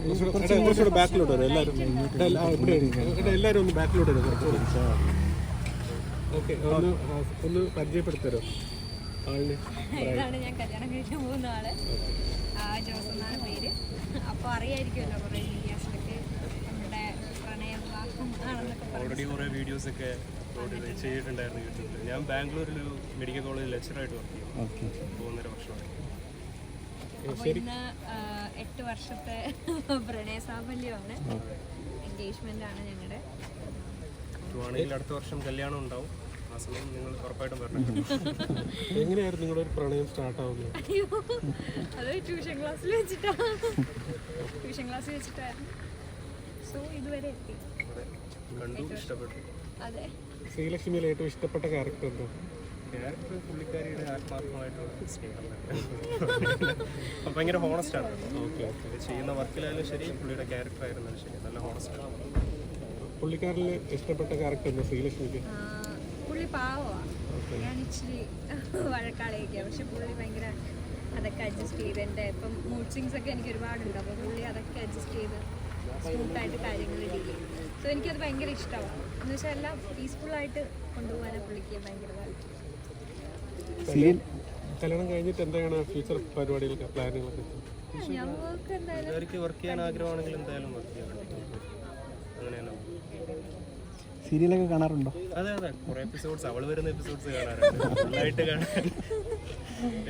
കുറച്ചുകൂടെ ബാക്കിലോട്ട് വരും എല്ലാവരും ഒന്ന് ബാക്കിലോട്ട് വരും കുറച്ചുകൂടെ. ഓക്കെ, ഒന്ന് പരിചയപ്പെടുത്തരോ ആളിനെ? ഇതാണ് ഞാൻ കല്യാണം കഴിക്കാൻ പോകുന്ന ആള്, ജോസ് എന്നാണ് പേര്. അപ്പോൾ അറിയായിരിക്കുമല്ലോ കുറേ മീഡിയാസിലൊക്കെ നമ്മുടെ പ്രണയ വിവാഹം ആണെന്നൊക്കെ ഓൾറെഡി കുറേ വീഡിയോസൊക്കെ അപ്ലോഡ് ചെയ്തിട്ടുണ്ടായിരുന്നു യൂട്യൂബിൽ. ഞാൻ ബാംഗ്ലൂരിലൊരു മെഡിക്കൽ കോളേജിൽ ലെക്ചറായിട്ട് വർക്ക് ചെയ്യും. 3.5 വർഷമായി. അപ്പോൾ ഇന്ന് 8 വർഷത്തെ പ്രണയ സാഫല്യമാണ്, എൻഗേജ്മെൻ്റ് ആണ് ഞങ്ങളുടെ. ആണെങ്കിൽ അടുത്ത വർഷം കല്യാണം ഉണ്ടാവും. ആ സമയം നിങ്ങൾ ഉറപ്പായിട്ടും വരണം. എങ്ങനെയായിരുന്നു നിങ്ങളുടെ ഒരു പ്രണയം സ്റ്റാർട്ട് ആവുന്നത്? അയ്യോ, അത് ട്യൂഷൻ ക്ലാസ്സിൽ വെച്ചിട്ടായിരുന്നു. സോ ഇതുവരെ എത്തി. കണ്ടു, ഇഷ്ടപ്പെട്ടു. അതെ. ശ്രീലക്ഷ്മിയിൽ ഏറ്റവും ഇഷ്ടപ്പെട്ട ക്യാരക്ടർ എന്താ? ക്യാരക്ടർ പുള്ളിക്കാരിയുടെ ആത്മാർത്ഥമായിട്ടുള്ള സ്നേഹം. ഭയങ്കര ഹോണസ്റ്റാണ്. ഓക്കെ, ചെയ്യുന്ന വർക്കിലായാലും ശരി, പുള്ളിയുടെ ക്യാരക്ടർ ആയിരുന്നാലും ശരി, നല്ല ഹോണസ്റ്റാണ്. പുള്ളിക്കാരിൽ ഇഷ്ടപ്പെട്ട ക്യാരക്ടർ എന്താ ശ്രീലക്ഷ്മിക്ക്? പുള്ളി പാവമാണ്. ഞാൻ ഇച്ചിരി വഴക്കാളിയൊക്കെയാണ്, പക്ഷെ പുള്ളി ഭയങ്കര അതൊക്കെ അഡ്ജസ്റ്റ് ചെയ്ത് എൻ്റെ ഇപ്പം മൂഡ് സ്വിങ്സ് ഒക്കെ എനിക്ക് ഒരുപാടുണ്ട്. അപ്പോൾ പുള്ളി അതൊക്കെ അഡ്ജസ്റ്റ് ചെയ്ത് സ്മൂത്തായിട്ട് കാര്യങ്ങൾ ഡീൽ ചെയ്യും. സോ എനിക്കത് ഭയങ്കര ഇഷ്ടമാണ്. എന്ന് വെച്ചാൽ എല്ലാം പീസ്ഫുള്ളായിട്ട് കൊണ്ടുപോകാനാണ് പുള്ളിക്ക് ഭയങ്കര താല്പര്യം. കല്യാണം കഴിഞ്ഞിട്ട് എന്താണ് ഫ്യൂച്ചർ പരിപാടികളൊക്കെ, പ്ലാനുകളൊക്കെ? ഞങ്ങൾക്ക് എന്തായാലും വർക്ക് ചെയ്യാൻ ആഗ്രഹമാണെങ്കിൽ എന്തായാലും വർക്ക് ചെയ്യാൻ അങ്ങനെയാണ്. സീരിയലൊക്കെ കാണാറുണ്ടോ? അതെ അതെ, കുറേ എപ്പിസോഡ്സ്, അവൾ വരുന്ന എപ്പിസോഡ്സ് കാണാറുണ്ട്. ഫുള്ളായിട്ട് കാണാൻ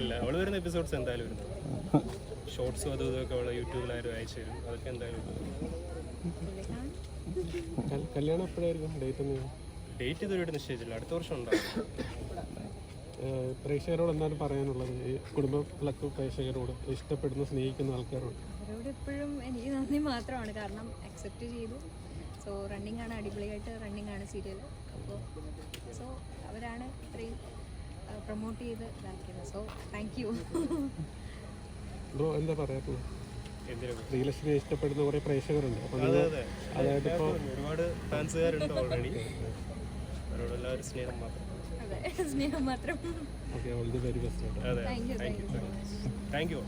ഇല്ല, അവൾ വരുന്ന എപ്പിസോഡ്സ് എന്തായാലും വരുന്നു. ഷോർട്സും അതും ഇതൊക്കെ അവൾ യൂട്യൂബിലാരും അയച്ചു തരും. അതൊക്കെ എന്തായാലും കല്യാണം എപ്പോഴായിരിക്കും ഡേറ്റ്? ഡേറ്റ് ഇതുവരെയായിട്ട് നിശ്ചയിച്ചില്ല, അടുത്ത വർഷം ഉണ്ടാവും. പ്രേക്ഷകരോട് എന്താണ് പറയാനുള്ളത്? ഈ കുടുംബത്തിലൊക്കെ പ്രേക്ഷകരോട്, ഇഷ്ടപ്പെടുന്ന സ്നേഹിക്കുന്ന ആൾക്കാരോട്? അവരോട് എപ്പോഴും എനിക്ക് നന്ദി മാത്രമാണ്. കാരണം അക്സെപ്റ്റ് ചെയ്തു. സോ റണ്ണിങ് ആണ്, അടിപൊളിയായിട്ട് റണ്ണിങ് ആണ് സീരിയൽ. അപ്പോൾ സോ അവരാണ് ഇത്രയും പ്രൊമോട്ട് ചെയ്ത് ഇതാക്കിയത്. So thank you. ബ്രോ എന്താ പറയാത്തത്? ശ്രീലക്ഷ്മിയെ ഇഷ്ടപ്പെടുന്ന കുറേ പ്രേക്ഷകരുണ്ട്. അതായത് ഇപ്പോൾ ഒരുപാട് ഫാൻസുകാരുണ്ട് ഓൾറെഡി. അവരോട് എല്ലാവരും സ്നേഹം മാത്രം. അതെ, സ്നേഹം മാത്രം. Okay, all the very best. അതെ, താങ്ക് യു.